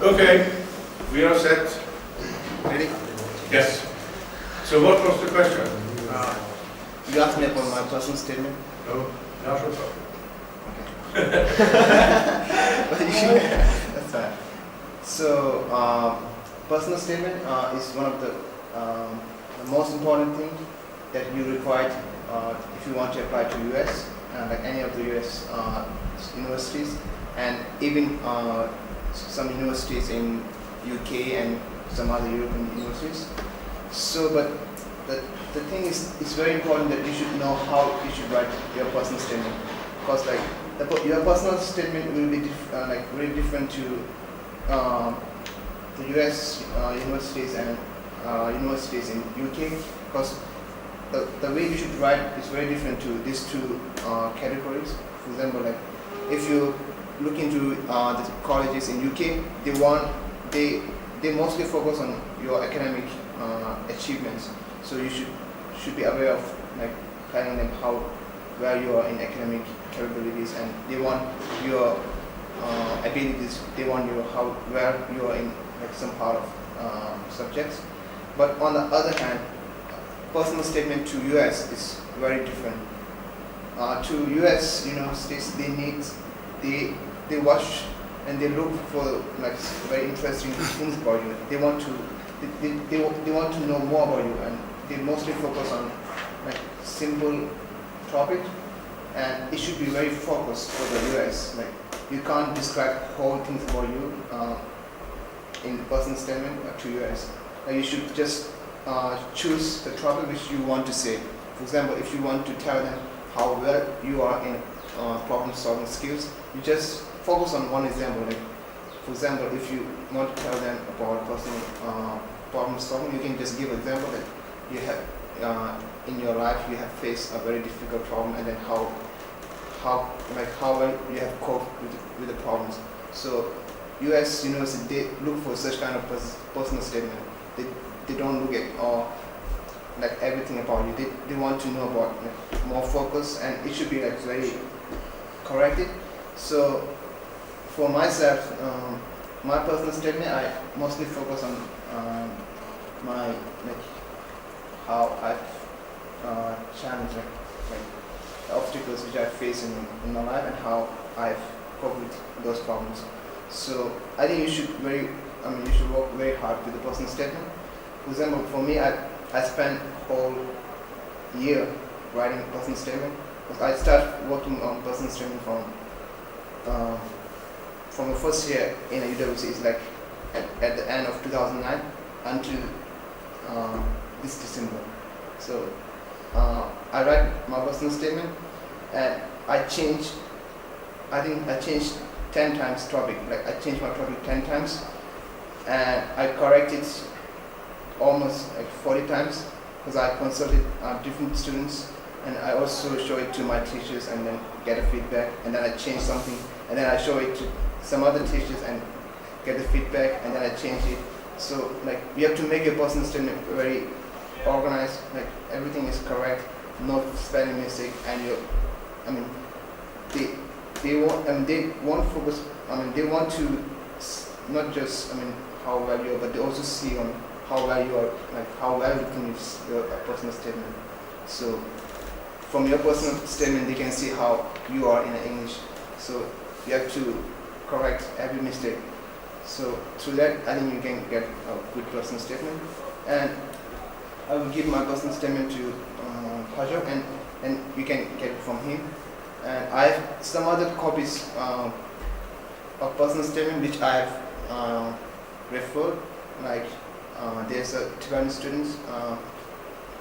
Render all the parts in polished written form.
Okay, we are set. Ready? Yes. So what was the question? You asked me about my personal statement. No, not at all. That's fine. So, personal statement is one of the most important things that you require if you want to apply to US, like any of the US universities, and even some universities in UK and some other European universities. So, but the thing is, it's very important that you should know how you should write your personal statement, because like your personal statement will be like very different to the US universities and universities in UK, because the way you should write is very different to these two categories. For example, like if you look into the colleges in UK, they mostly focus on your academic achievements. So you should be aware of like telling them how where you are in academic capabilities, and they want your abilities. They want you where you are in like some part of subjects. But on the other hand, personal statement to US is very different. To US universities, they watch and they look for like very interesting things about you. They want to know more about you, and they mostly focus on like simple topic, and it should be very focused for the US. Like you can't describe whole things about you in the personal statement to US. Like you should just choose the topic which you want to say. For example, if you want to tell them how well you are in problem-solving skills, you just focus on one example. Like, for example, if you want to tell them about personal problem-solving, you can just give an example that you have in your life you have faced a very difficult problem, and then how well you have coped with the problems. So, U.S. university, they look for such kind of personal statement. They don't look at like everything about you. They want to know about like, more focus, and it should be like very corrected. So for myself, my personal statement, I mostly focus on my like how I've challenged like the obstacles which I face in my life, and how I've coped with those problems. So I think you should work very hard with the personal statement. For example, for me, I spent whole year writing personal statement, because I started working on personal statement from the first year in a university. It's like at the end of 2009 until this December. So I write my personal statement, and I think I changed 10 times topic. Like I changed my topic 10 times, and I corrected almost like 40 times, because I consulted different students, and I also show it to my teachers and then get a feedback, and then I change something, and then I show it to some other teachers and get the feedback, and then I change it. So like you have to make your personal statement very organized, like everything is correct, no spelling mistake, and they want focus. They want to not just how well you are, but they also see on how well you are, like how well you can use your personal statement. So from your personal statement, they can see how you are in English. So you have to correct every mistake. So through that, I think you can get a good personal statement. And I will give my personal statement to Pajo, and you can get it from him. And I have some other copies of personal statement which I have referred. Like there's a Tibetan student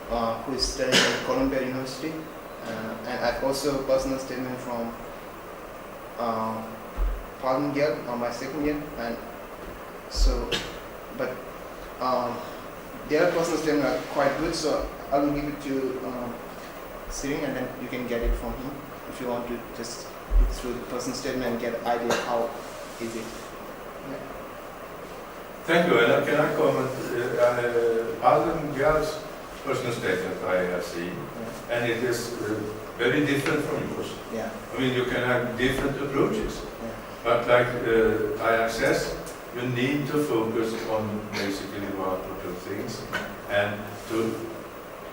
who is studying at Columbia University, and I've also a personal statement from Parliament year on my second year, and so, but their personal statement are quite good, so I will give it to Siring, and then you can get it from him if you want to just look through the personal statement and get an idea of how is it. Yeah. Thank you. And can I comment? Alan Gers' personal statement I have seen, and it is very different from yours. Yeah. I mean, you can have different approaches, Yeah. but like I access, you need to focus on basically one or two things, and to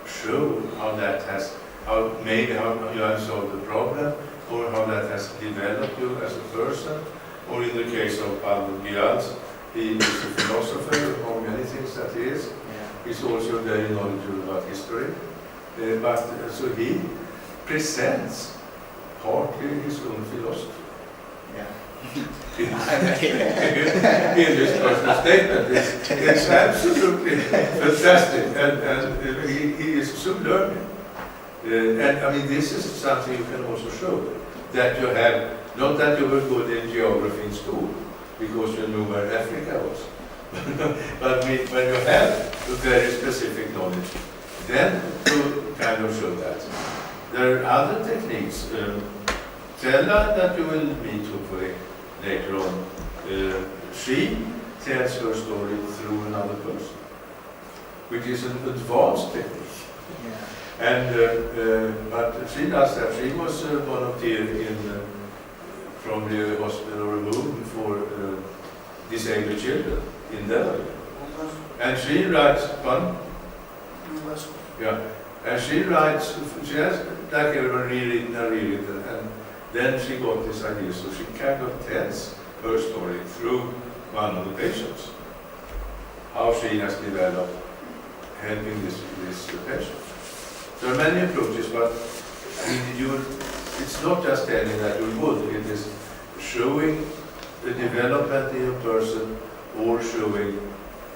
show how that has, how you have solved the problem, or how that has developed you as a person, or in the case of Pavel Gyals, he is a philosopher, among many things that he is. He's also very knowledgeable about history. So he presents partly his own philosophy. In this personal statement, it's absolutely fantastic, and he is so learned. And I mean, this is something you can also show, that you have, not that you were good in geography in school, because you knew where Africa was, but when you have a very specific knowledge, then to kind of show that. There are other techniques. Stella, that you will meet hopefully later on, she tells her story through another person, which is an advanced technique. And but she does that. She was volunteer from the hospital or home for disabled children in Delaware. And she writes, pardon? Yeah. And she writes, she has like everyone rewritten and rewritten, and then she got this idea, so she kind of tells her story through one of the patients, how she has developed helping this patient. There are many approaches, but I mean, it's not just telling that you're good, it is showing the development in a person, or showing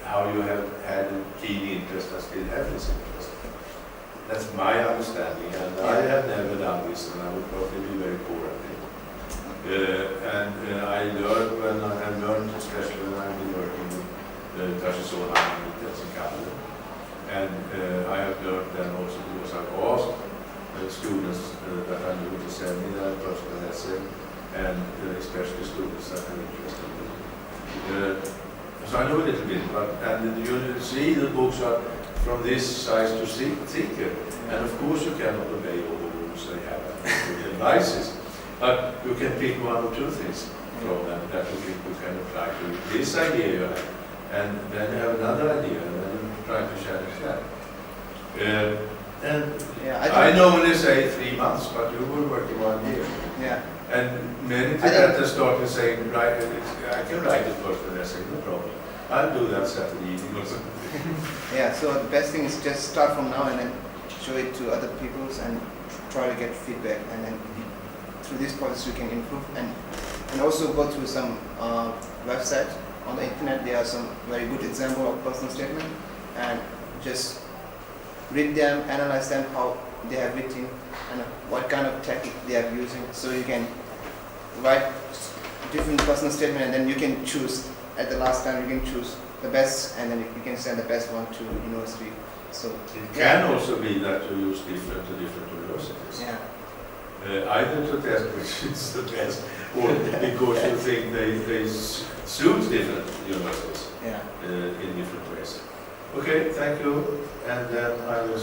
how you have had a keen interest and still have this interest. That's my understanding, and I have never done this, and I would probably be very poor at it. I learned when I have learned, especially when I've been working with Tashison and Tenzin Tayang. And I have learned then also because I've asked students that I knew to send me their personal essay, and especially students that are interested in it. So I know a little bit, and you see the books are from this size to thicker, and of course you cannot obey all the rules they have and advices, but you can pick one or two things from them that you think you can apply to this idea you have, and then you have another idea, and then you try to challenge that. I normally say 3 months, but you were working 1 year. And many Tibetans started saying, right, I can write a personal essay, no problem. I'll do that Saturday evening or something. So the best thing is just start from now and then show it to other people and try to get feedback, and then through this process you can improve, and also go through some websites on the internet. There are some very good examples of personal statement, and just read them, analyze them, how they have written, and what kind of technique they are using, so you can write different personal statement, and then you can choose at the last time, you can choose the best, and then you can send the best one to university. So it can also be that you use different to different universities. Either to test which is the best, or because you think they suit different universities in different ways. Okay, thank you, and then I will